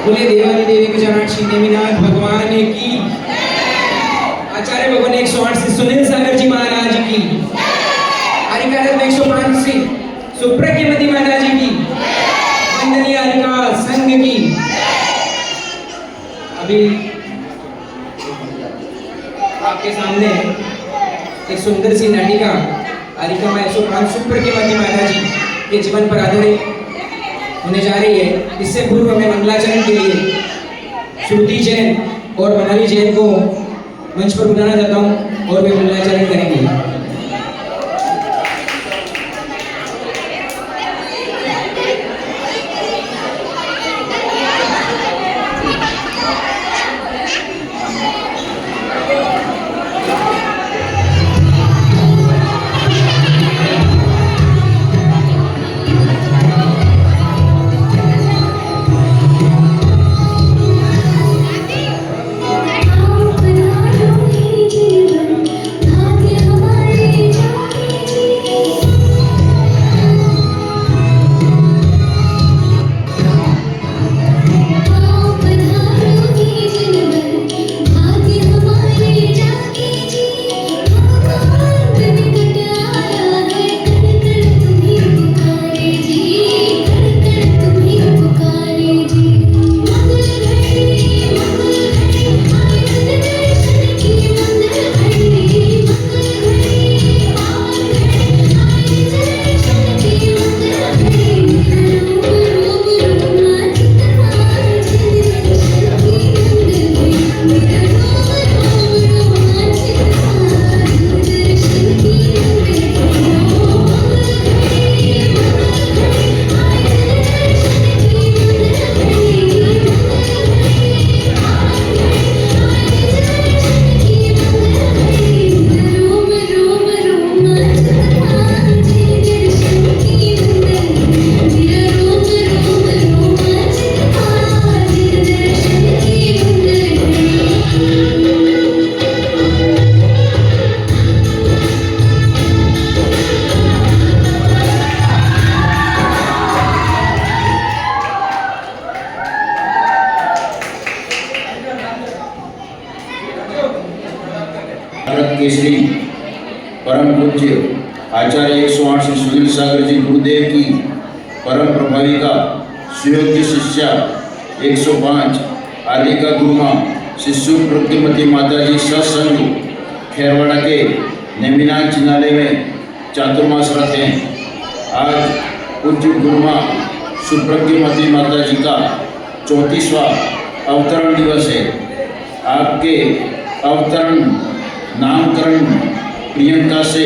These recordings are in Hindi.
बोले देवानी देवी गजानन श्री नेमिनाथ भगवान की, आचार्य भगवान 108 से सुनील सागर जी महाराज की, हरिकारत 105 से सुप्रज्ञमती माता जी की, वंदनीय हरिका संघ की। अभी आपके सामने एक सुंदर सी नाटिका हरिका 105 सुप्रज्ञमती माता जी के जीवन पर आधारित होने जा रही है। इससे पूर्व मैं मंगलाचरण के लिए श्रुति जैन और मनाली जैन को मंच पर बुलाना चाहता हूँ और वे मंगलाचरण करेंगे। केसरी परम पूज्य आचार्य 108 श्री सुनील सागर जी गुरुदेव की परम प्रभाविका सुयोग्य शिष्या 105 आदि का गुरुमा श्री सुप्रज्ञमती माता जी सत्संग खेरवाड़ा के नेमिनाथ जिनालय में चातुर्मास रथ हैं। आज पूज्य गुरुमा सुप्रज्ञमती माता जी का 34वां अवतरण दिवस है। आपके अवतरण नामकरण प्रियंका से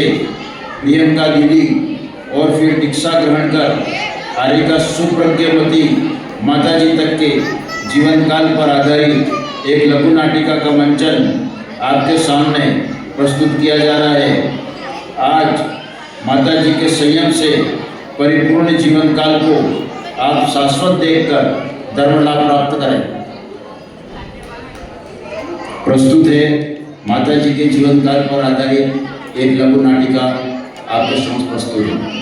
प्रियंका दीदी और फिर दीक्षा ग्रहण कर हरिका सुप्रज्ञमती माता जी तक के जीवन काल पर आधारित एक लघु नाटिका का मंचन आपके सामने प्रस्तुत किया जा रहा है। आज माता जी के संयम से परिपूर्ण जीवन काल को आप शाश्वत देखकर धर्म लाभ प्राप्त करें। प्रस्तुत है माता जी के जीवन काल पर आधारित एक लघु नाटिका आपके समक्ष प्रस्तुत है।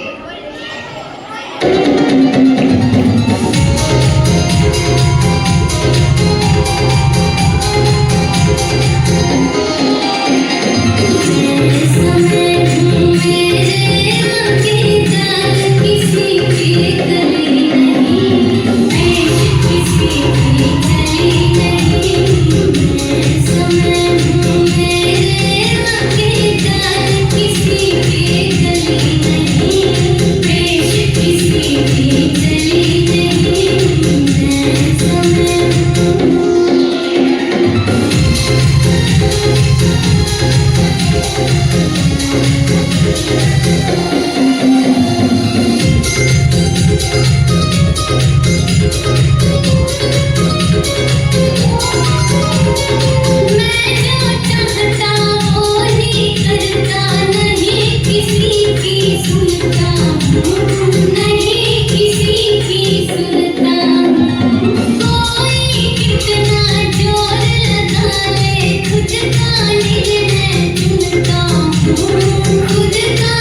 खुद का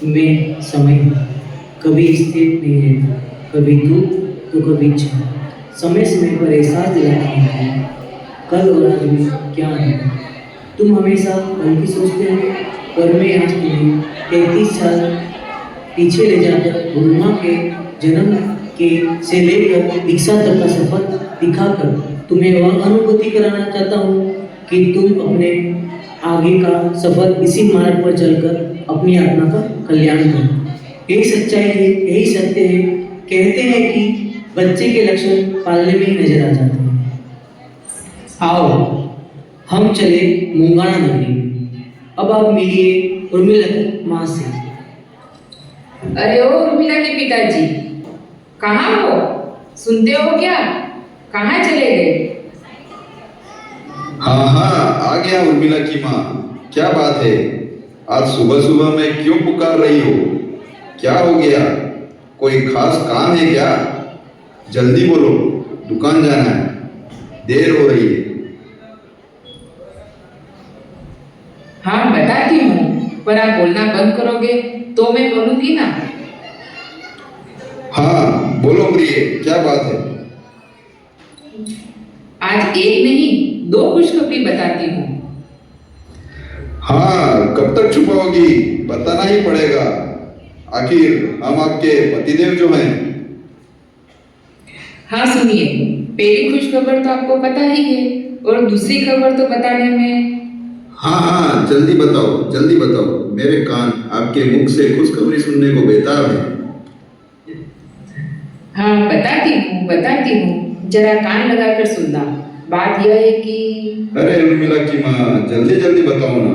में समय कभी स्थिर नहीं रहता, कभी तू तो कभी छा। समय समय पर एहसास दिलाता है कल और आज में क्या है। तुम हमेशा कल की सोचते हो, पर मैं आज तुम्हें 33 साल पीछे ले जाकर ब्रह्मा के जन्म के से लेकर दीक्षा तक का सफर दिखाकर तुम्हें वह अनुभूति कराना चाहता हूँ कि तुम अपने आगे का सफर इसी मार्ग पर चलकर अपनी आत्मा का कल्याण करो। यही सच्चाई है, यही सत्य है। कहते हैं कि बच्चे के लक्षण पालने में ही नजर आ जाते हैं। आओ हम चले मूंगाना नगरी में। अब आप मिलिए उर्मिला की माँ से। अरे ओ उर्मिला के पिताजी, कहाँ हो? सुनते हो क्या? कहाँ चले गए? हाँ हाँ, आ गया उर्मिला की माँ। क्या बात है, आज सुबह सुबह में क्यों पुकार रही हो? क्या हो गया? कोई खास काम है क्या? जल्दी बोलो, दुकान जाना है, देर हो रही है। हाँ बताती हूँ, पर आप बोलना बंद करोगे तो मैं बोलूंगी ना। हाँ बोलो प्रिय, क्या बात है? आज एक नहीं 2 खुशखबरी बताती हूँ। हाँ, कब तक छुपाओगी? बताना ही पड़ेगा, आखिर हम आपके पतिदेव जो हैं। हाँ सुनिए, पहली खुशखबर तो आपको पता ही है, और दूसरी खबर तो बताने में। हाँ हाँ, जल्दी बताओ, जल्दी बताओ। मेरे कान आपके मुख से खुशखबरी सुनने को बेताब है। हाँ बताती हूँ, जरा कान लगाकर सुनना। बात यह है कि अरे उर्मिला की माँ, जल्दी जल्दी बताओ ना।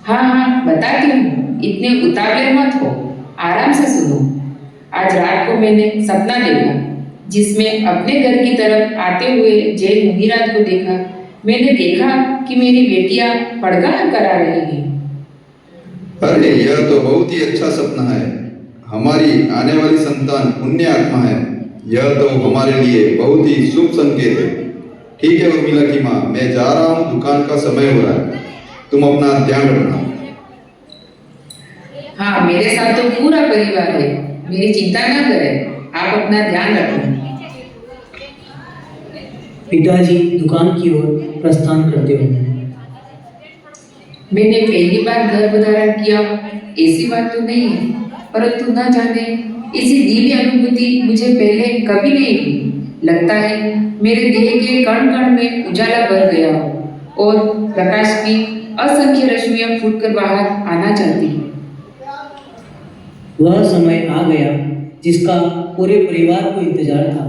हाँ बताती हूँ, इतने उतावले मत हो, आराम से सुनो। आज रात को मैंने सपना देखा, जिसमें अपने घर की तरफ आते हुए जैन मुनिराज को देखा। मैंने देखा कि मेरी बेटियां पड़गान करा रही हैं। अरे यह तो बहुत ही अच्छा सपना है। हमारी आने वाली संतान पुण्य आत्मा है। यह तो हमारे लिए बहुत ही शुभ संकेत है। ठीक है उर्मिला की माँ, मैं जा रहा हूँ, दुकान का समय हो रहा है। तुम अपना ध्यान रखना। हाँ मेरे साथ तो पूरा परिवार है, मेरी चिंता न करें, आप अपना ध्यान रखें। पिताजी दुकान की ओर प्रस्थान करते हुए। मैंने पहली बार घर पधारा किया, ऐसी बात तो नहीं है, परंतु न जाने ऐसी दिव्य अनुभूति मुझे पहले कभी नहीं हुई। लगता है मेरे देह के कण कण में उजाला भर गया हो और प्रकाश की असंख्य रश्मियां फूटकर बाहर आना चाहती हैं। वह समय आ गया जिसका पूरे परिवार को इंतजार था,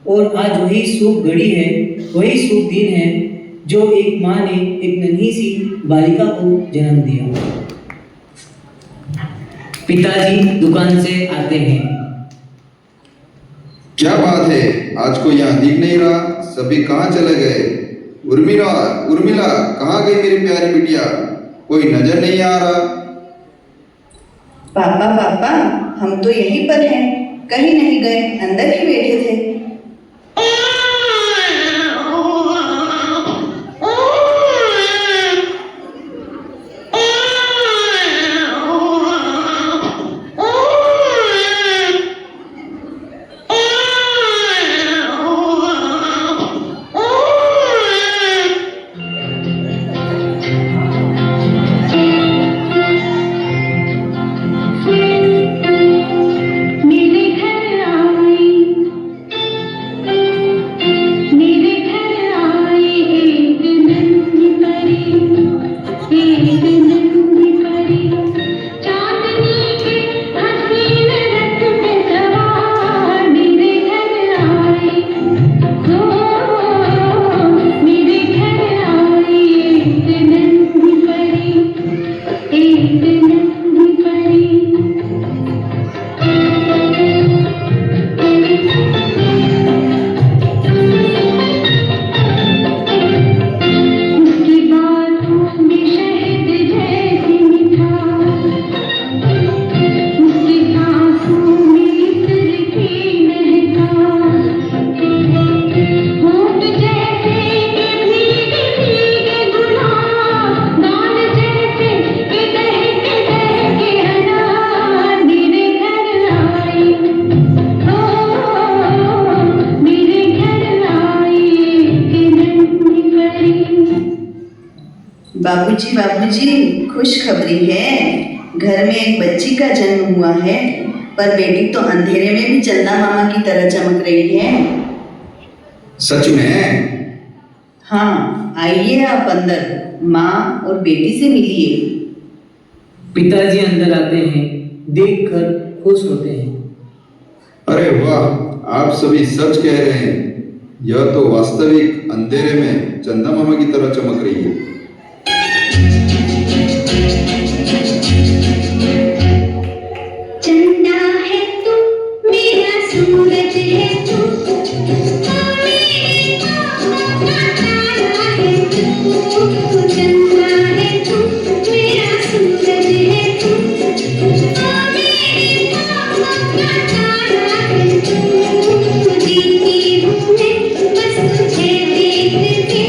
और आज वही शुभ घड़ी है, वही शुभ दिन है जो एक माँ ने एक नन्ही सी बालिका को जन्म दिया। पिताजी दुकान से आते हैं। क्या बात है, आज को यहाँ दिख नहीं रहा, सभी कहाँ चले गए? उर्मिला, उर्मिला कहाँ गई मेरी प्यारी बिटिया? कोई नजर नहीं आ रहा। पापा पापा, हम तो यहीं पर हैं, कहीं नहीं गए, अंदर ही बैठे थे। बाबूजी, खुशखबरी है। घर में एक बच्ची का जन्म हुआ है, पर बेटी तो अंधेरे में भी चंदा मामा की तरह चमक रही है। सच में? हाँ, आइए आप अंदर, माँ और बेटी से मिलिए। पिताजी अंदर आते हैं, देखकर खुश होते हैं। अरे वाह, आप सभी सच कह रहे हैं। यह तो वास्तविक अंधेरे में चंदा मामा की तरह चमक रही है। चंदा है तू, मेरा सूरज है तू, मेरे बाहों का तारा है तू। चंदा है तू, मेरा सूरज है तू, मेरे बाहों का तारा है तू। जीती हूँ मैं बस तुझे देख के,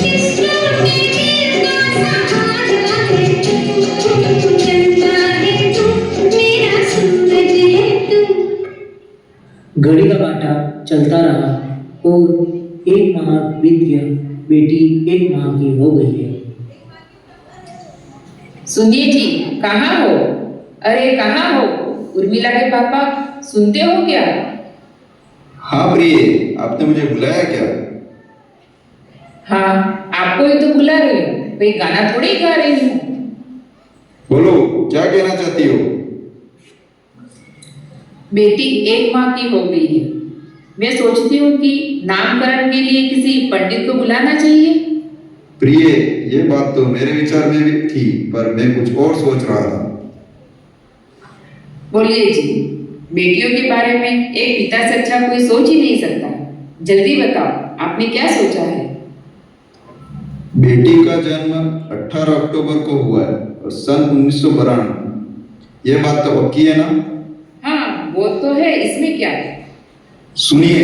इस टूटे दिल का सहारा है तू। चंदा है तू, मेरा सूरज है तू। घड़ी का कांटा चलता रहा और एक माह बीत गया। बेटी एक माह की हो गई है। सुनिए जी, कहाँ हो? अरे कहाँ हो? उर्मिला के पापा, सुनते हो क्या? हाँ प्रिय, आपने मुझे बुलाया क्या? हाँ, आपको ही तो बुला रही हूँ, कोई गाना थोड़ी गा रही हूँ। बोलो, क्या कहना चाहती हो? बेटी एक माह की हो गई है। मैं सोचती हूँ कि नामकरण के लिए किसी पंडित को बुलाना चाहिए। प्रिय, ये बात तो मेरे विचार में भी थी, पर मैं कुछ और सोच रहा था। बोलिए जी, बेटियों के बारे में एक पिता से अच्छा कोई सोच ही नहीं सकता। जल्दी बताओ, आपने क्या सोचा है? बेटी का जन्म 18 अक्टूबर को हुआ है और सन 1992। ये बात तो पक्की है ना? हाँ, वो तो है, इसमें क्या है? सुनिए,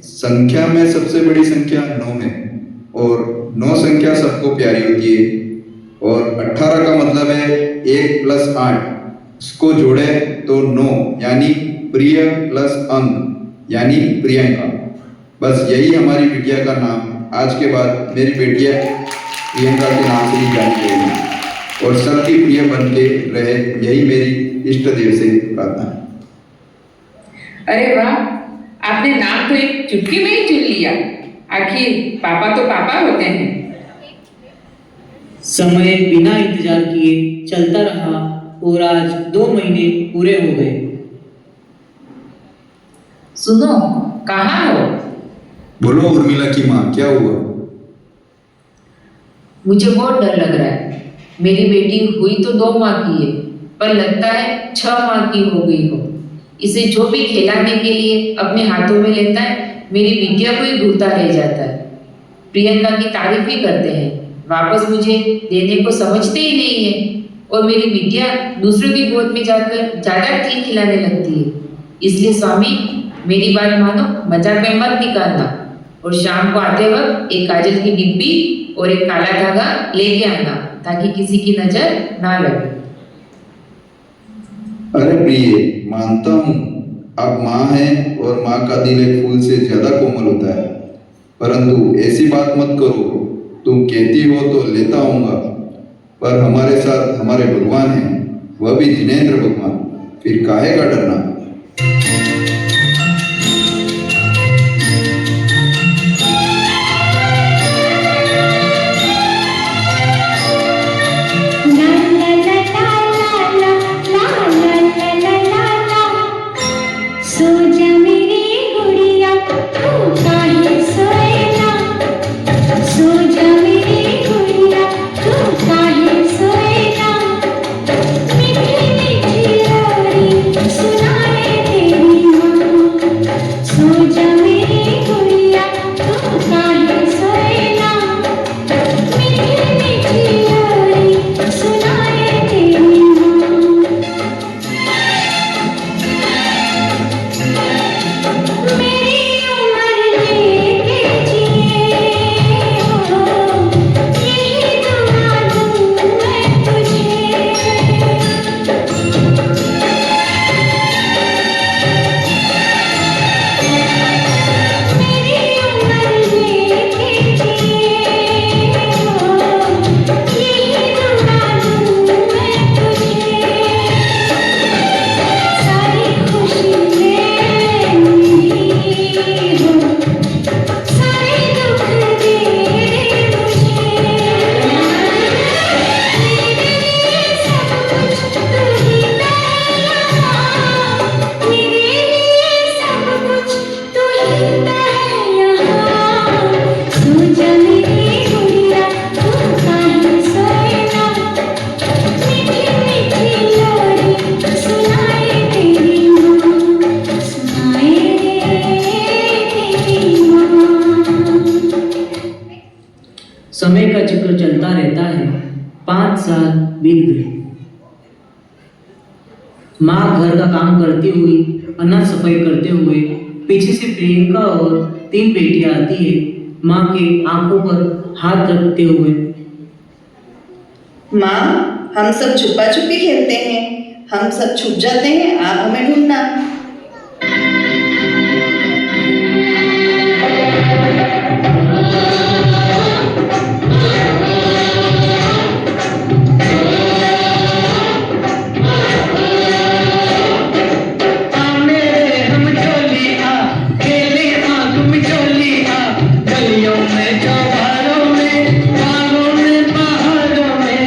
संख्या में सबसे बड़ी संख्या 9 है और 9 संख्या सबको प्यारी होती है। और 18 का मतलब है 1 + 8, इसको जोड़े तो 9, यानी प्रिय प्लस अंक यानी प्रियंका। बस यही हमारी बिटिया का नाम आज के बाद मेरी बेटिया प्रियंका के नाम से ही जानी जाएगी और सबकी प्रिय बन के रहे, यही मेरी इष्ट देव से प्रार्थना है। अरे वाह, आपने नाम तो एक चुटकी में ही चुन लिया। आखिर पापा तो पापा होते हैं। समय बिना इंतजार किए चलता रहा और आज 2 महीने पूरे हो गए। सुनो, कहाँ हो? बोलो उर्मिला की माँ, क्या हुआ? मुझे बहुत डर लग रहा है। मेरी बेटी हुई तो 2 माह की है, पर लगता है 6 माह की हो गई हो। इसे जो भी खिलाने के लिए अपने हाथों में लेता है, मेरी बिटिया को ही भूलता रह जाता है। प्रियंका की तारीफ ही करते हैं, वापस मुझे देने को समझते ही नहीं है। और मेरी बिटिया दूसरों की गोद में जाकर ज़्यादा ठीक खिलाने लगती है। इसलिए स्वामी, मेरी बात मानो, मजाक में मत निकालना। और शाम को आते वक्त एक काजल की डिब्बी और एक काला धागा लेके आना, ताकि किसी की नजर ना लगे। अरे प्रिय, मानता हूँ आप माँ हैं और माँ का दिल एक फूल से ज्यादा कोमल होता है, परंतु ऐसी बात मत करो। तुम कहती हो तो लेता आऊंगा, पर हमारे साथ हमारे भगवान हैं, वह भी जिनेंद्र भगवान, फिर काहे का डरना। सुनाए तेरी माँ घर का काम करती हुई, अनाज सफाई करते हुए, पीछे से प्रियंका और 3 बेटियां आती है, माँ के आंखों पर हाथ रखते हुए। माँ, हम सब छुपा छुपी खेलते हैं, हम सब छुप जाते हैं, आप हमें ढूंढना। गलियों में चौबारों में बाहों में बहारों में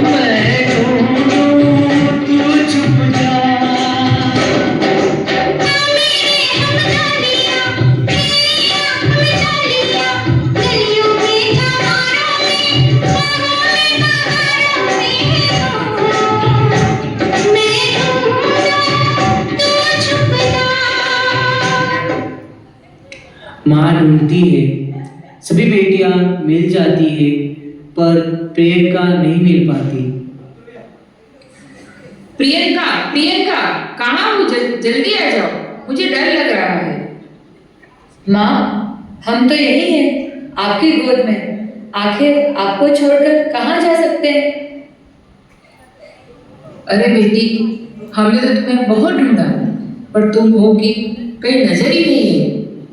मैं ढूंढूं तू छुप जा। माँ ढूंढती है, सभी बेटियां मिल जाती है, पर प्रियंका नहीं मिल पाती। प्रियंका, प्रियंका, कहाँ हो? जल्दी आ जाओ, मुझे डर लग रहा है। माँ, हम तो यही हैं, आपकी गोद में। आखिर आपको छोड़कर कहाँ जा सकते हैं? अरे बेटी, हमने तो तुम्हें बहुत ढूंढा, पर तुम हो कि कहीं नजर ही नहीं है।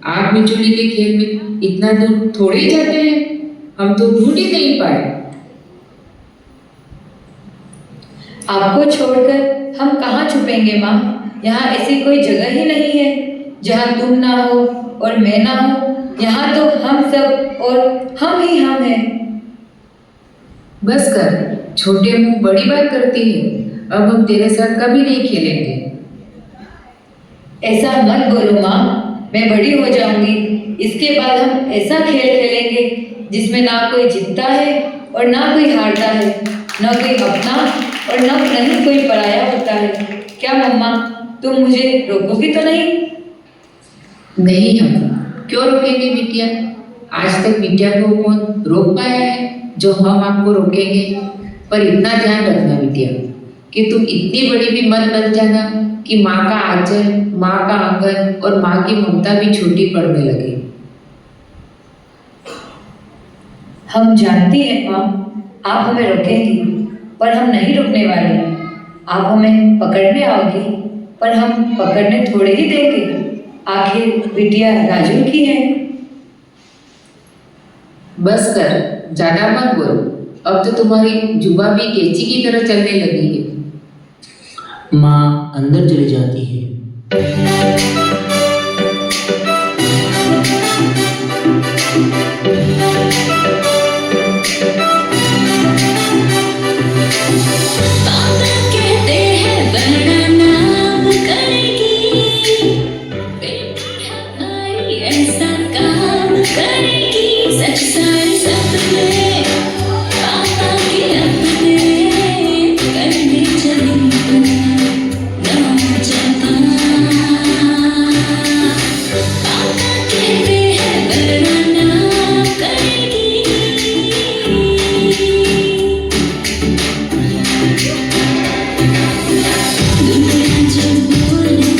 आग मिचोली के खेल में इतना दूर थोड़े ही जाते हैं, हम तो ढूंढ ही नहीं पाए। आपको छोड़कर हम कहाँ छुपेंगे माँ? यहाँ ऐसी कोई जगह ही नहीं है जहाँ तुम ना हो और मैं ना हो। यहाँ तो हम सब और हम ही हम हैं। बस कर, छोटे मुंह बड़ी बात करती है। अब हम तेरे साथ कभी नहीं खेलेंगे। ऐसा मत बोलो माँ, मैं बड़ी हो जाऊंगी। इसके बाद हम ऐसा खेल खेलेंगे जिसमें ना कोई जीतता है और ना कोई हारता है, ना कोई अपना और ना नहीं कोई पराया होता है। क्या मम्मा, तुम मुझे रोकोगी तो नहीं? नहीं, हम क्यों रोकेंगे बिटिया? आज तक बिटिया को कौन रोक पाया है जो हम आपको रोकेंगे? पर इतना ध्यान रखना बिटिया कि तुम इतनी बड़ी भी मत बन जाना कि माँ का आंचल, माँ का आंगन और माँ की ममता भी छोटी पड़ने लगे। हम जानती हैं माँ, आप हमें रोकेंगी, पर हम नहीं रुकने वाले। आप हमें पकड़ने आओगी, पर हम पकड़ने थोड़े ही देंगे। आखिर बिटिया राजू की है। बस कर, ज्यादा मत बोलो। अब तो तुम्हारी जुबान भी कैंची की तरह चलने लगी है। माँ अंदर चली जाती है। पापा कहते हैं बड़ा नाम करेगी, बेटी हमारी ऐसा काम करेगी। सच सारे सपने पापा के अपने करने चली नौजवान। पापा कहते हैं बड़ा नाम करेगी। दुनिया जब बोले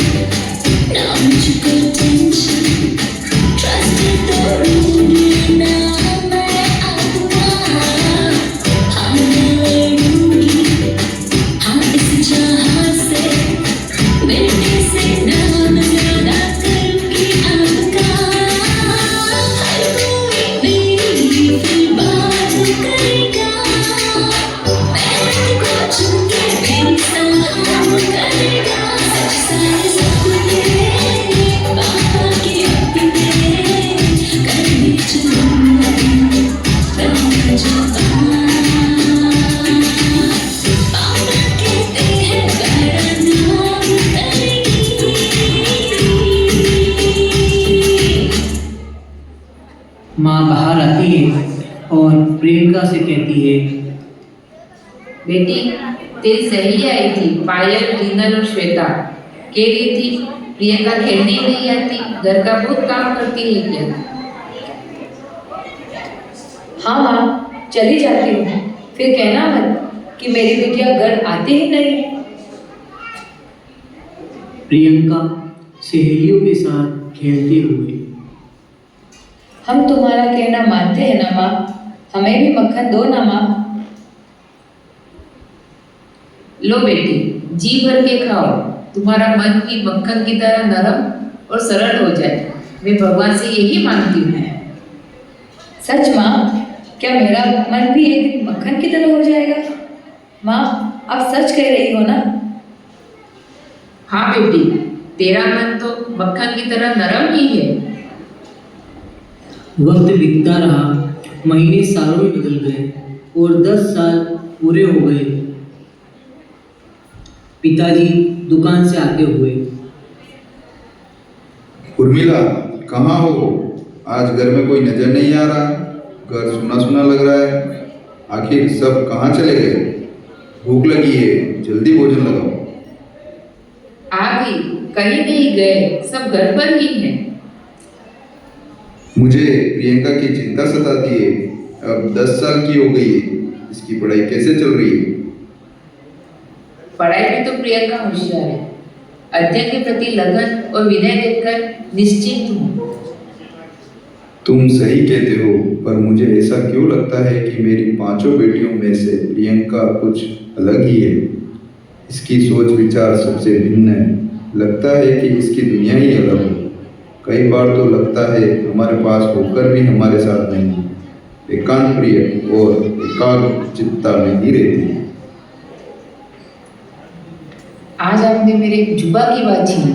ना मुझको टेंशन, ट्रस्ट तो ढूंढे ना मैं अपना। हाँ मैं लड़ूंगी, हाँ इस जहाँ से मिलने से नाम ज्यादा करूंगी आपका। हर कोई मेरी फिर बात करेगा, मैं तुझको छू के मेरी सलाम करेगा। सच सारे सपने पापा के अपने करने चलूंगा नौजवान। पापा कहते हैं बड़ा नाम करेगी। माँ बाहर आती है और प्रियंका से कहती है, बेटी, तेरी सहेली आई थी, पायल, रीनल और श्वेता। कह रही थी प्रियंका खेलने ही नहीं आती, घर का बहुत काम करती है क्या? हाँ माँ, चली जाती हूँ, फिर कहना मत। कि मेरी बिटिया घर आती ही नहीं। प्रियंका सहेलियों के साथ खेलते हुए। हम तुम्हारा कहना मानते हैं ना माँ, हमें भी मक्खन दो ना माँ। लो बेटी, जी भर के खाओ, तुम्हारा मन भी मक्खन की तरह नरम और सरल हो जाए। मैं भगवान से यही मांगती हूँ। सच माँ, क्या मेरा मन भी एक दिन मक्खन की तरह हो जाएगा? माँ, आप सच कह रही हो ना? हाँ बेटी, तेरा मन तो मक्खन की तरह नरम ही है। वक्त बीतता रहा, महीने सालों में बदल गए और 10 साल पूरे हो गए। पिताजी दुकान से आते हुए। उर्मिला, कहाँ हो? आज घर में कोई नजर नहीं आ रहा, घर सुना सुना लग रहा है। आखिर सब कहाँ चले गए? भूख लगी है, जल्दी भोजन लगाओ। आ गई, कहीं नहीं गए, सब घर पर ही हैं। मुझे प्रियंका की चिंता सताती है। अब 10 साल की हो गई है, इसकी पढ़ाई कैसे चल रही है? पढ़ाई में तो प्रियंका होशियार है। अध्ययन के प्रति लगन और विनय देखकर निश्चिंत हूँ। तुम सही कहते हो, पर मुझे ऐसा क्यों लगता है कि मेरी 5 बेटियों में से प्रियंका कुछ अलग ही है। इसकी सोच विचार सबसे भिन्न है। लगता है कि इसकी दुनिया ही अलग है। कई बार तो लगता है हमारे पास होकर भी हमारे साथ नहीं, एकांत प्रिय और एकाग्रचित्ता में ही रहती है। आज आपने मेरे जुबा की बात छीन ली।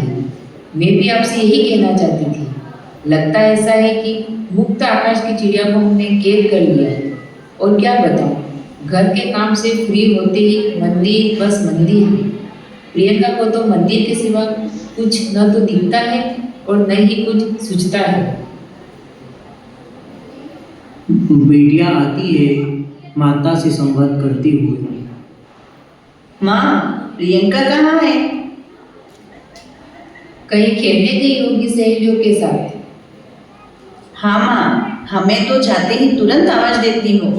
मैं भी आपसे यही कहना चाहती थी। लगता ऐसा है कि मुक्त आकाश की चिड़िया को हमने कैद कर लिया है। और क्या बताऊं, घर के काम से फ्री होते ही मंदिर बस मंदिर है। प्रियंका को तो मंदिर के सिवा कुछ न तो दिखता है और न ही कुछ सूझता है। बेटियां आती है माता से संवाद करते हुए। माँ, प्रियंका कहाँ है? कहीं खेलने गई होगी सहेलियों के साथ। हाँ माँ, हमें तो जाते ही तुरंत आवाज देती हो,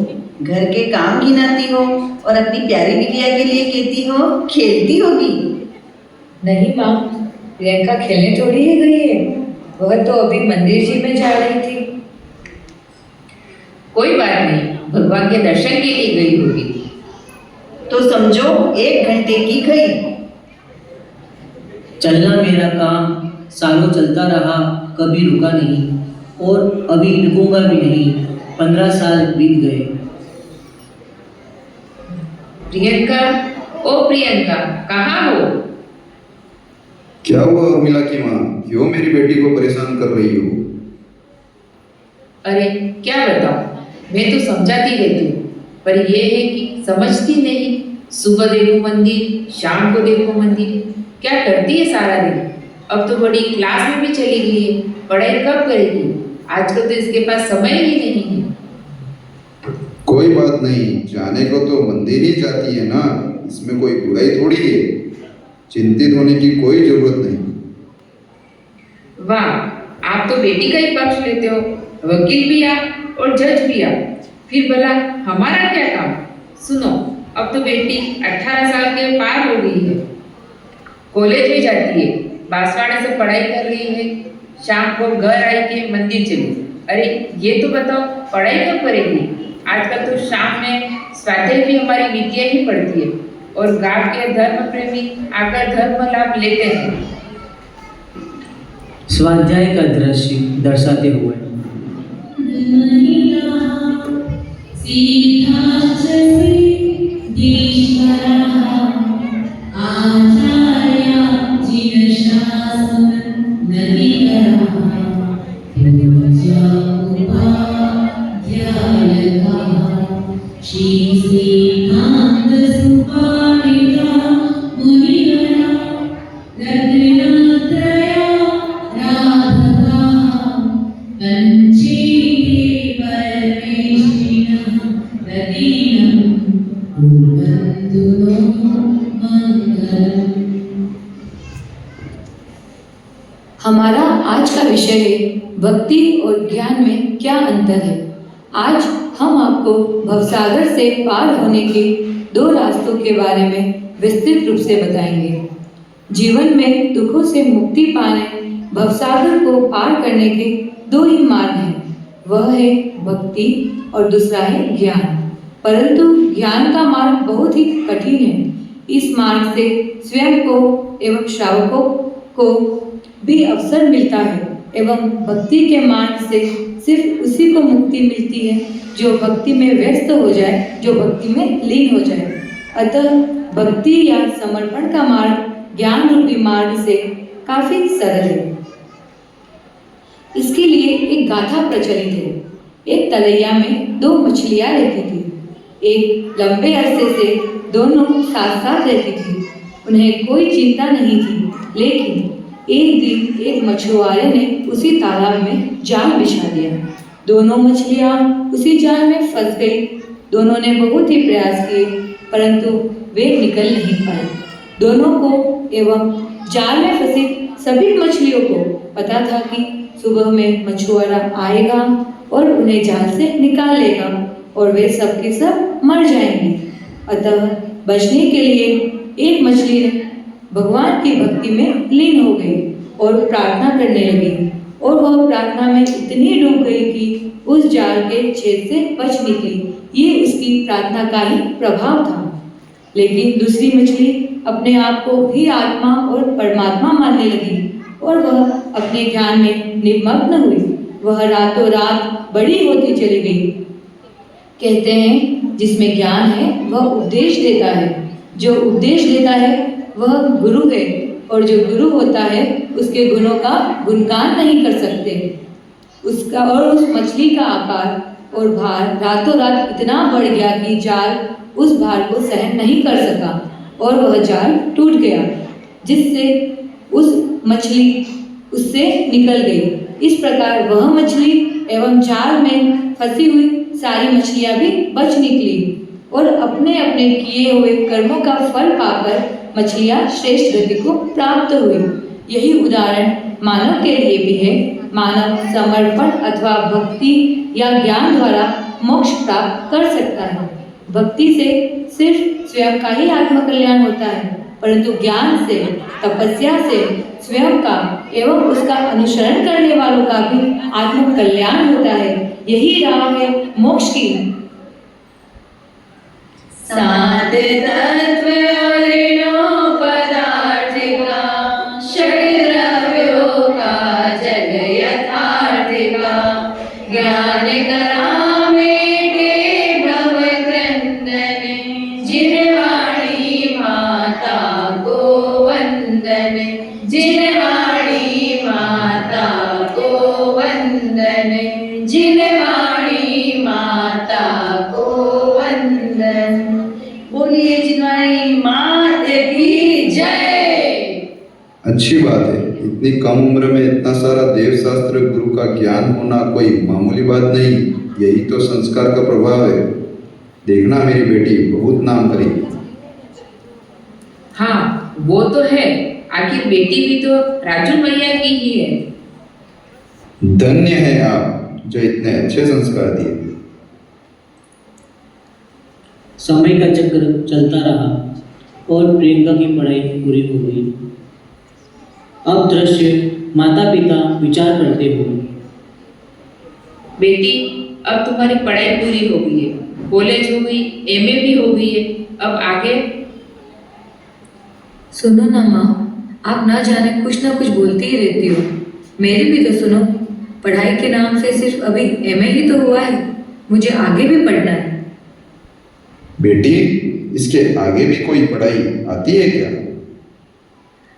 घर के काम गिनाती हो और अपनी प्यारी बिटिया के लिए कहती हो खेलती होगी। नहीं माँ, प्रियंका खेलने थोड़ी ही गई है, वह तो अभी मंदिर जी में जा रही थी। कोई बात नहीं, भगवान के दर्शन के लिए गई होगी। तो समझो 1 घंटे की गई। चलना मेरा काम सालों चलता रहा, कभी रुका नहीं और अभी रुकूंगा भी नहीं। 15 साल बीत गए। प्रियंका, ओ प्रियंका, कहाँ हो? क्या हुआ उर्मिला की माँ, क्यों मेरी बेटी को परेशान कर रही हो? अरे क्या बताऊं, मैं तो समझाती रहती हूँ, पर यह है कि समझती नहीं। सुबह देखो मंदिर, शाम को देखो मंदिर, क्या करती है सारा दिन। अब तो बड़ी क्लास में भी चली गई है, पढ़ाई कब करेगी? आजकल तो इसके पास समय ही नहीं है। कोई बात नहीं, जाने को तो मंदिर ही जाती है ना, इसमें कोई बुराई थोड़ी है। चिंतित होने की कोई जरूरत नहीं। वाह, आप तो बेटी का ही पक्ष लेते हो। वकील भी आप और जज भी आप, फिर भला हमारा क्या काम? सुनो, अब तो बेटी 18 साल के पार हो गई है, कॉलेज में जाती है, बांसवाड़े से पढ़ाई कर रही है, शाम को घर आई के मंदिर चली। अरे ये तो बताओ, पढ़ाई कब करेगी? आजकल तो शाम में स्वाध्याय भी हमारी बिटिया ही पढ़ती है और गांव के धर्म प्रेमी आकर धर्म लाभ लेते हैं। स्वाध्याय का दृश्य दर्शाते हुए। हमारा आज का विषय है भक्ति और ज्ञान में क्या अंतर है। आज हम आपको भवसागर से पार होने के दो रास्तों के बारे में विस्तृत रूप से बताएंगे। जीवन में दुखों से मुक्ति पाने, भवसागर को पार करने के दो ही मार्ग हैं, वह है भक्ति और दूसरा है ज्ञान। परंतु ज्ञान का मार्ग बहुत ही कठिन है। इस मार्ग से स्वयं को एवं श्रावकों को भी अवसर मिलता है एवं भक्ति के मार्ग से सिर्फ उसी को मुक्ति मिलती है जो भक्ति में व्यस्त हो जाए, जो भक्ति में लीन हो जाए। अतः भक्ति या समर्पण का मार्ग ज्ञान रूपी मार्ग से काफी सरल है। इसके लिए एक गाथा प्रचलित है। एक तलैया में दो मछलियां रहती थी। एक लंबे अरसे से दोनों साथ साथ रहती थी। उन्हें कोई चिंता नहीं थी, लेकिन एक दिन एक मछुआरे ने उसी तालाब में जाल बिछा दिया। दोनों मछलियां उसी जाल में फंस गई। दोनों ने बहुत ही प्रयास किए, परंतु वे निकल नहीं पाए। दोनों को एवं जाल में फंसी सभी मछलियों को पता था कि सुबह में मछुआरा आएगा और उन्हें जाल से निकाल लेगा और वे सब के सब मर जाएंगे। अतः बचने के लिए एक मछली ने भगवान की भक्ति में लीन हो गई और प्रार्थना करने लगी, और वह प्रार्थना में इतनी डूब गई कि उस जाल के छेद से बच निकली। ये उसकी प्रार्थना का ही प्रभाव था। लेकिन दूसरी मछली अपने आप को ही आत्मा और परमात्मा मानने लगी और वह अपने ध्यान में निमग्न हुई। वह रातों रात बड़ी होती चली गई। कहते हैं जिसमें ज्ञान है वह उपदेश देता है, जो उपदेश देता है वह गुरु है, और जो गुरु होता है उसके गुणों का गुणगान नहीं कर सकते। उसका और उस मछली का आकार और भार रातों रात इतना बढ़ गया कि जाल उस भार को सहन नहीं कर सका और वह जाल टूट गया, जिससे उस मछली उससे निकल गई। इस प्रकार वह मछली एवं जाल में फंसी हुई सारी मछलियां भी बच निकली और अपने अपने किए हुए कर्मों का फल पाकर मछलियां श्रेष्ठ गति को प्राप्त हुई। यही उदाहरण मानव के लिए भी है। मानव समर्पण अथवा भक्ति या ज्ञान द्वारा मोक्ष प्राप्त कर सकता है। भक्ति से सिर्फ स्वयं का ही आत्मकल्याण होता है, परंतु ज्ञान से, तपस्या से स्वयं का एवं उसका अनुसरण करने वालों का भी आत्मकल्याण होता है। यही राह है मोक्ष की। सात तत्व और नौ पदार्थ का, षड द्रव्यों का जग यथार्थ का, ज्ञान करावे भव क्रंदन, जिनवाणी माता को वंदन, जिनवाणी माता को वंदन, जिनवाणी माता को वंदन। बोलिए जिनवाणी माता की जय। अच्छी बात है। इतनी कम उम्र में इतना सारा देव शास्त्र गुरु का ज्ञान होना कोई मामूली बात नहीं। यही तो संस्कार का प्रभाव है। देखना मेरी बेटी बहुत नाम करेगी। हाँ वो तो है, आखिर बेटी भी तो राजू मैया की ही है। धन्य है आप जो इतने अच्छे संस्कार दिए। समय का चक्र चलता रहा और प्रियंका की पढ़ाई पूरी हो गई। अब दृश्य माता पिता विचार करते हुए, बेटी अब तुम्हारी पढ़ाई पूरी हो गई है, कॉलेज हो गई, एमए भी हो गई है, अब आगे। सुनो ना माँ, आप ना जाने कुछ ना कुछ बोलती ही रहती हो। मेरी भी तो सुनो। पढ़ाई के नाम से सिर्फ अभी एमए ही तो हुआ है, मुझे आगे भी पढ़ना है। बेटी इसके आगे भी कोई पढ़ाई आती है क्या?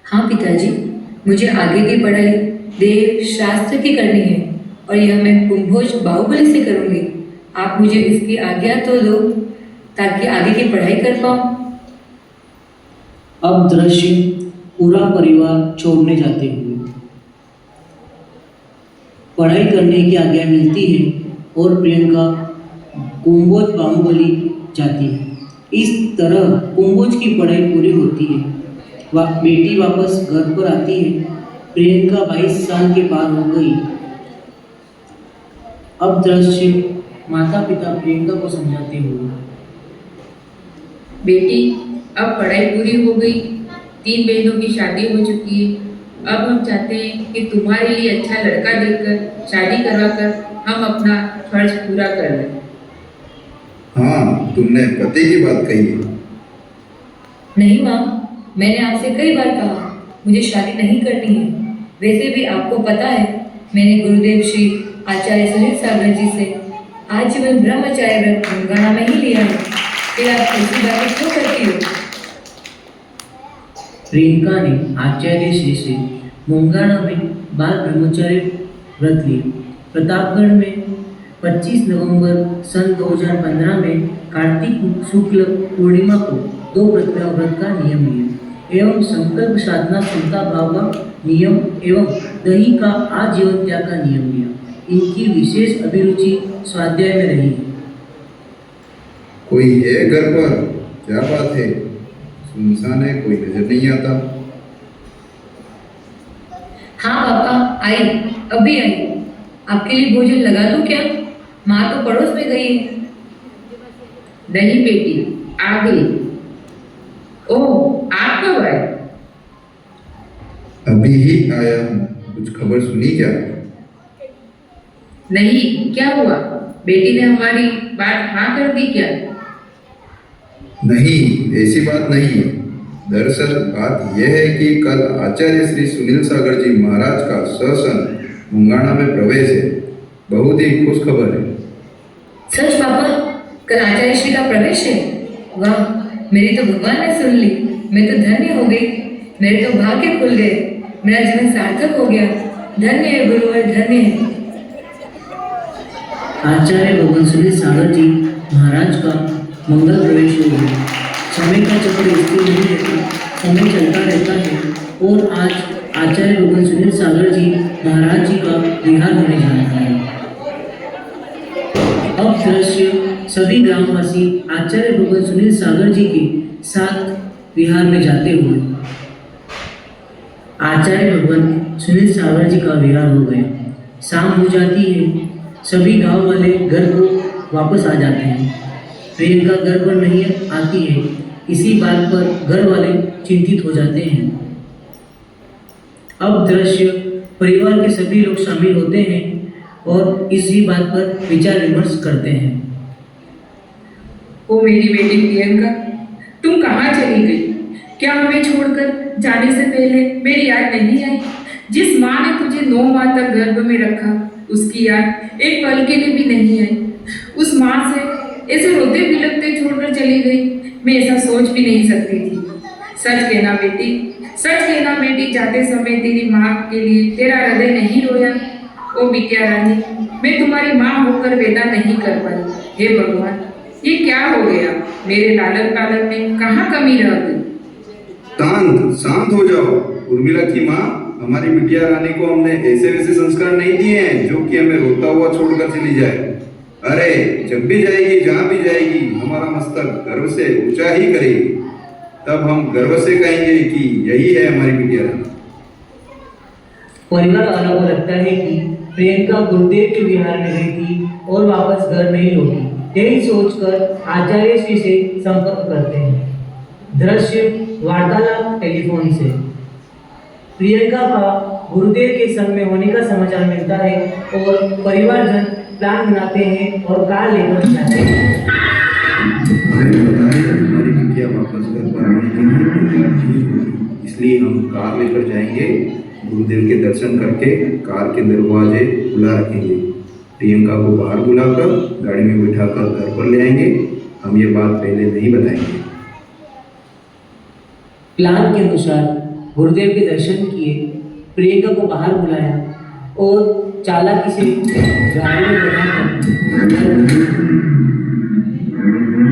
हाँ पिताजी, मुझे आगे की पढ़ाई देव शास्त्र की करनी है और यह मैं कुंभोज बाहुबली से करूँगी। आप मुझे इसकी आज्ञा तो दो ताकि आगे की पढ़ाई कर पाऊँ। अब दृश्य पूरा परिवार छोड़ने जाते हुए, पढ़ाई करने की आज्ञा मिलती है और प्रियंका कुंभोज बाहुबली जाती है। इस तरह कुंभोज की पढ़ाई पूरी होती है। बेटी वापस घर पर आती है। प्रियंका 22 साल के पार हो गई। अब दृश्य माता पिता प्रियंका को समझाते हुए, बेटी, अब पढ़ाई पूरी हो गई, 3 बहनों की शादी हो चुकी है। अब हम चाहते हैं कि तुम्हारे लिए अच्छा लड़का देखकर शादी करवाकर हम अपना फर्ज पूरा कर लें। हाँ, तुमने पते की बात कही है। नहीं माँ, मैंने आपसे कई बार कहा मुझे शादी नहीं करनी है। वैसे भी आपको पता है मैंने गुरुदेव श्री आचार्य सुनील सागर जी से आजीवन ब्रह्मचार्य व्रत मुंगाना में ही लिया है। फिर आप ऐसी बातें क्यों करती हो? प्रियंका ने आचार्य श्री से मुंगाना में बाल ब्रह्मचार्य व्रत लिया। प्रतापगढ़ में 25 नवंबर सन 2015 में कार्तिक शुक्ल पूर्णिमा को 2 प्रतिज्ञा व्रत का नियम लिया एवं संकल्प साधना क्षमता भाव का नियम एवं दही का आजीवन त्याग का नियम लिया। इनकी विशेष अभिरुचि स्वाध्याय में रही है। कोई है घर पर? क्या बात है? सुनसान है, कोई नजर नहीं आता। हाँ पापा, आई, अभी आई। आपके लिए भोजन लगा दूं क्या? माँ तो पड़ोस में गई है। नहीं बेटी, आ गई। ओह, आप कब आए? अभी ही आया हूँ। कुछ खबर सुनी क्या? नहीं, क्या हुआ? बेटी ने हमारी बात हाँ कर दी क्या? नहीं, ऐसी बात नहीं है। दरअसल बात यह है कि कल आचार्य श्री सुनील सागर जी महाराज का सत्संग मुंगाना में प्रवेश है। बहुत ही खुश खबर है। सच पापा, कल आचार्य श्री का प्रवेश है? वाह, मेरी तो भगवान ने सुन ली। मैं तो धन्य हो गई। मेरे तो भाग्य खुल गए। मेरा जीवन सार्थक हो गया। धन्य है गुरुवर, धन्य है। आचार्य भगवान सुनील सागर जी महाराज का मंगल प्रवेश हो गया। समय का चक्र स्थिर नहीं रहता, समय चलता रहता है और आज आचार्य भगवान सुनील सागर जी महाराज जी का विहार होने जा रहा है। अब दृश्य सभी ग्रामवासी आचार्य भगवान सुनील सागर जी के साथ विहार में जाते हुए। आचार्य भगवान सुनील सागर जी का विहार हो गया। शाम हो जाती है। सभी गांव वाले घर को वापस आ जाते हैं। प्रियंका घर पर नहीं आती है। इसी बात पर घर वाले चिंतित हो जाते हैं। अब दृश्य परिवार के सभी लोग शामिल होते हैं और इसी बात पर विचार विमर्श करते हैं। ओ मेरी बेटी प्रियंका, तुम कहाँ चली गई? क्या हमें छोड़कर जाने से पहले मेरी याद नहीं आई? जिस माँ ने तुझे 9 माह तक गर्भ में रखा, उसकी याद एक पल के लिए भी नहीं आई। उस माँ से ऐसे रोते बिलखते छोड़कर चली गई, मैं ऐसा सोच भी नहीं सकती थी। सच कहना बेटी, सच कहना बेटी, जाते समय तेरी माँ के लिए तेरा हृदय नहीं रोया? ओ बिटिया रानी, मैं तुम्हारी माँ होकर वेदा नहीं कर पाई। हे भगवान, ये क्या हो गया? मेरे लालन पालन में कहाँ कमी रह गई? शांत हो जाओ। उर्मिला की माँ, हमारी बिटिया रानी को हमने ऐसे वैसे संस्कार नहीं दिए हैं जो कि हमें रोता हुआ छोड़कर चली जाए। अरे, जब भी जाएगी, जहाँ भी जाएगी, हमारा मस्तक गर्व से ऊंचा ही करेगी। तब हम गर्व से कहेंगे कि यही है हमारी बिटिया रानी। परिवार वालों को लगता है कि प्रियंका गुरुदेव के विहार में गई थी और वापस घर नहीं लौटी। यही सोचकर आचार्य श्री से संपर्क करते हैं। दृश्य वार्तालाप टेलीफोन से। प्रियंका का गुरुदेव के संग में होने का समाचार मिलता है और परिवारजन प्लान बनाते हैं और कार लेकर जाते हैं। हमारी बिटिया वापस घर पर आने के लिए, इसलिए हम कार लेकर जाएंगे। गुरुदेव के दर्शन करके कार के दरवाजे खुला रखेंगे। प्रियंका को बाहर बुलाकर गाड़ी में बिठाकर घर पर ले आएंगे। हम ये बात पहले नहीं बताएंगे। प्लान के अनुसार गुरुदेव के दर्शन किए, प्रियंका को बाहर बुलाया और चालाकी से गाड़ी में बैठाकर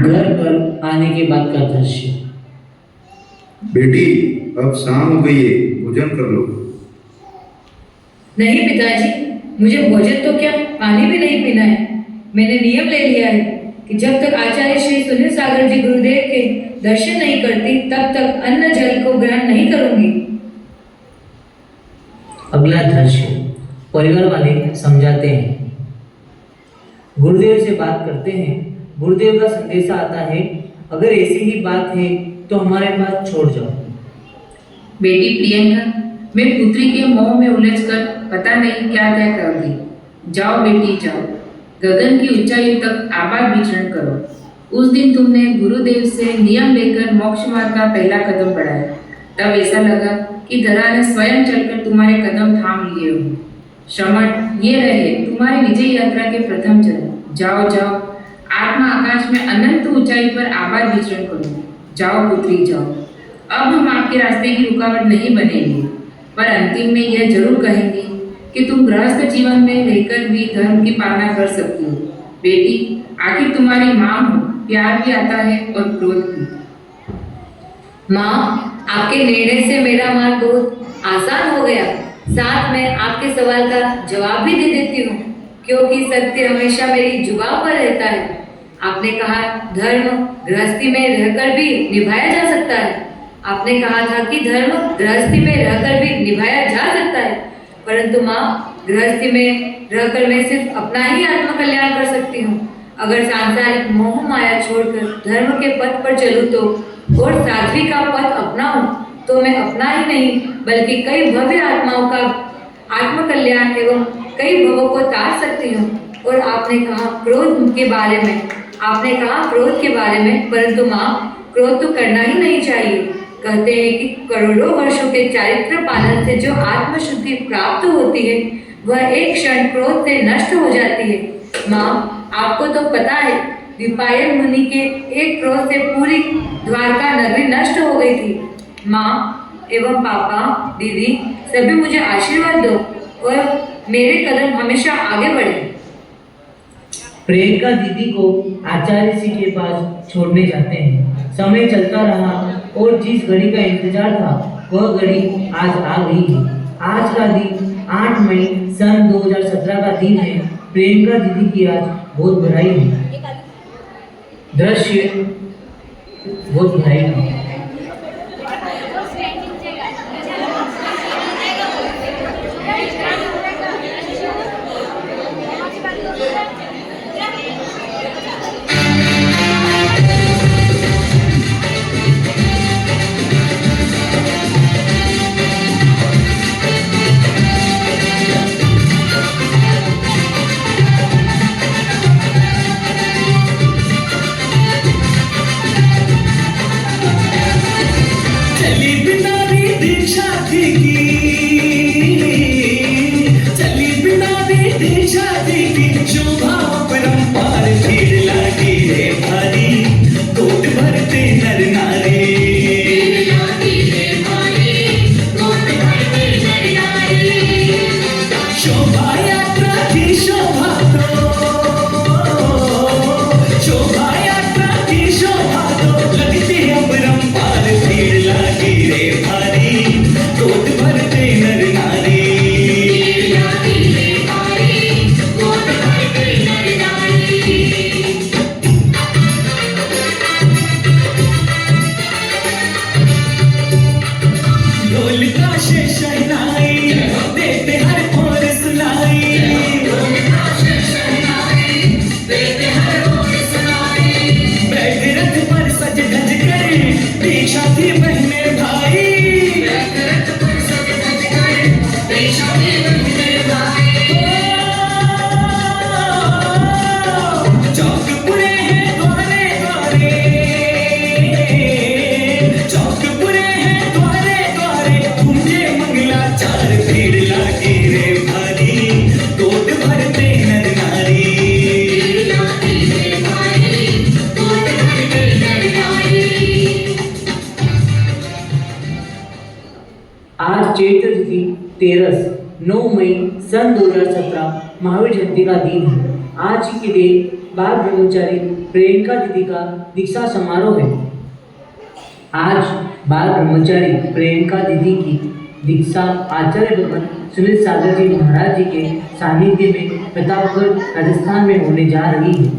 घर पर आने के बाद का दृश्य। बेटी, अब शाम हो गई है, भोजन कर लो। नहीं पिताजी, मुझे भोजन तो क्या, पानी भी नहीं पीना है। मैंने नियम ले लिया है कि जब तक आचार्य श्री सुनील सागर जी गुरुदेव के दर्शन नहीं करती, तब तक अन्न जल को ग्रहण नहीं करूंगी। अगला दृश्य। परिवार वाले समझाते हैं। गुरुदेव से बात करते हैं। गुरुदेव का संदेशा आता है, अगर ऐसी ही बात है तो हमारे पास छोड़ जाओ। बेटी प्रियंका, मैं पुत्री के मोह में उलझकर पता नहीं क्या क्या कर दी। जाओ बेटी जाओ, गगन की ऊंचाई तक आबाद विचरण करो। उस दिन तुमने गुरुदेव से नियम लेकर मोक्ष मार्ग का पहला कदम बढ़ाया, तब ऐसा लगा कि धरा ने स्वयं चलकर तुम्हारे कदम थाम लिए हो। श्रमण, ये रहे तुम्हारी विजय यात्रा के प्रथम चरण। जाओ जाओ, आत्मा आकाश में अनंत ऊंचाई पर आबाद विचरण करो। जाओ पुत्री जाओ। अब हम आपके रास्ते की रुकावट नहीं बनेंगे, पर अंतिम में यह जरूर कहेंगे कि तुम गृहस्थ जीवन में रहकर भी धर्म की पालना कर सकती हो। बेटी, आखिर तुम्हारी माँ हो, प्यार भी आता है और क्रोध भी। माँ, आपके निर्णय से मेरा मार्ग बहुत आसान हो गया। साथ में आपके सवाल का जवाब भी दे देती हूँ, क्योंकि सत्य हमेशा मेरी जुबान पर रहता है। आपने कहा धर्म गृहस्थी में रहकर भी निभाया जा सकता है। आपने कहा था कि धर्म गृहस्थी में रहकर भी निभाया जा सकता है, परंतु माँ, गृहस्थी में रहकर मैं सिर्फ अपना ही आत्मकल्याण कर सकती हूँ। अगर सांसारिक मोह माया छोड़कर धर्म के पथ पर चलूँ तो और साध्वी का पथ अपनाऊं तो मैं अपना ही नहीं बल्कि कई भव्य आत्माओं का आत्मकल्याण एवं कई भवों को तार सकती हूँ। और आपने कहा क्रोध के बारे में, परंतु माँ, क्रोध तो करना ही नहीं चाहिए। कहते हैं कि करोड़ों वर्षों के चारित्र पालन से जो आत्मशुद्धि प्राप्त होती है वह एक क्षण क्रोध से नष्ट हो जाती है। माँ, आपको तो पता है विपायन मुनि के एक क्रोध से पूरी द्वारका नगरी नष्ट हो गई थी। माँ एवं पापा, दीदी, सभी मुझे आशीर्वाद दो और मेरे कदम हमेशा आगे बढ़े। प्रियंका दीदी को आचार्य जी के पास छोड़ने जाते हैं। समय चलता रहा और जिस घड़ी का इंतजार था वह घड़ी आज आ गई है। आज का दिन 8 मई सन 2017 का दिन है। प्रियंका दीदी की आज बहुत बधाई है। दृश्य बहुत बधाई है। चैत्र तिथि 9 मई सन 2017 महावीर जयंती का दिन है। आज ही के दिन बाल ब्रह्मचारी प्रियंका दीदी का दीक्षा समारोह है। आज बाल ब्रह्मचारी प्रियंका दीदी की दीक्षा आचार्य भगवान सुनील सागर जी महाराज जी के सानिध्य में प्रतापगढ़ राजस्थान में होने जा रही है।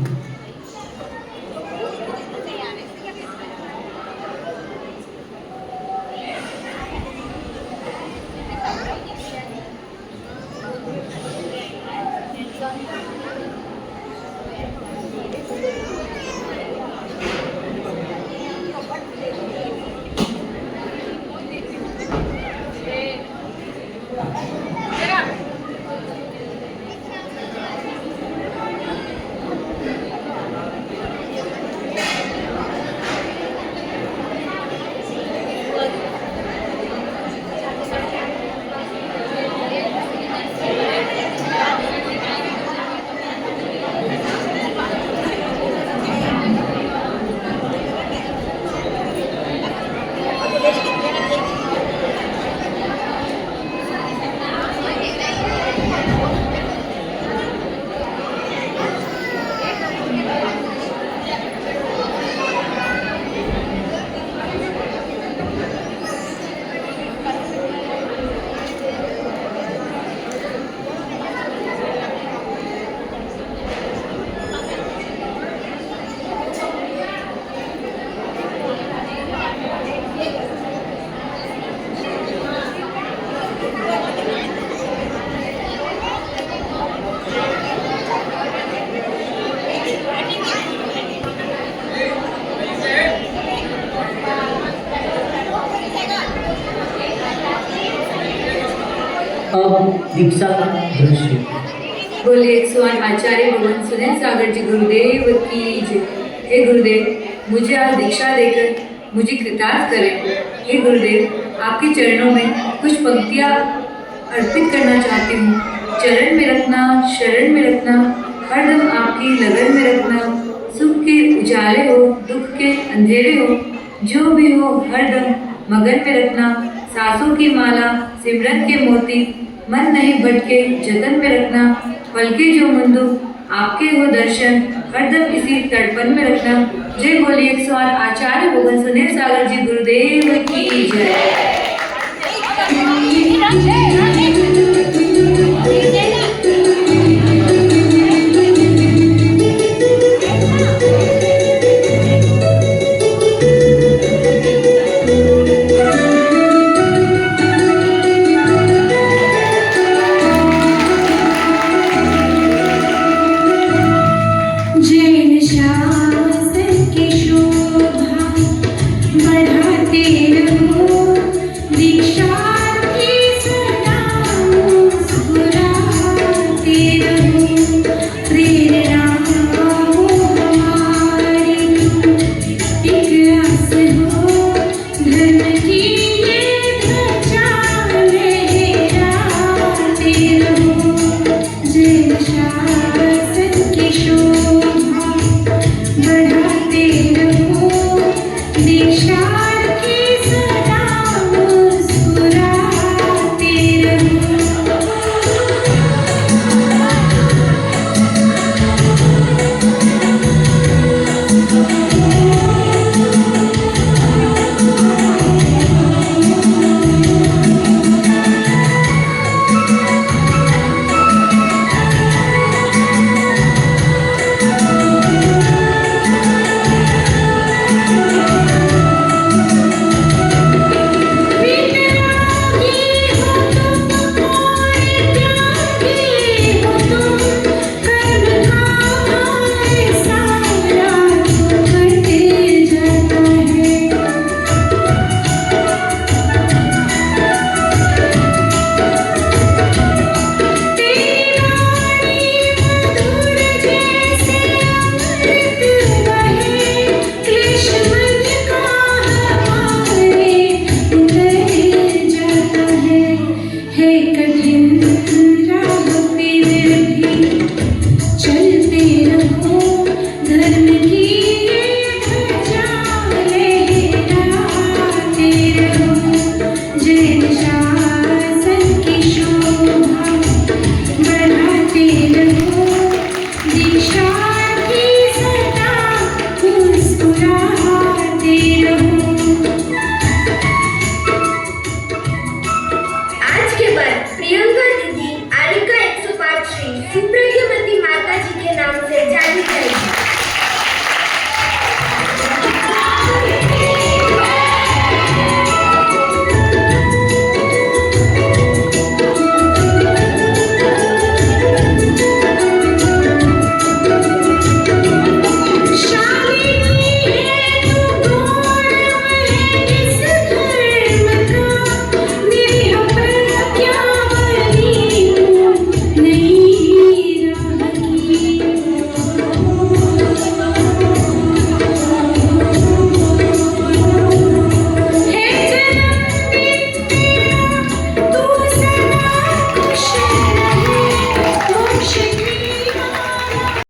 अब दीक्षा का दृश्य। बोले 108 आचार्य भगवान सुनील सागर जी गुरुदेव की जय। हे गुरुदेव, मुझे आज दीक्षा देकर मुझे कृतार्थ करें। हे गुरुदेव, आपके चरणों में कुछ पंक्तियाँ अर्पित करना चाहती हूँ। चरण में रखना, शरण में रखना, हरदम आपकी लगन में रखना। सुख के उजाले हो, दुख के अंधेरे हो, जो भी हो हरदम मगन में रखना। सांसों की माला, सिमरन के मोती, मन नहीं भटके जतन में रखना। पल के जो मुंदु आपके हो दर्शन, हरदम इसी तड़पन में रखना। जय बोलिए 108 आचार्य भगवान सुनील सागर जी गुरुदेव की जय।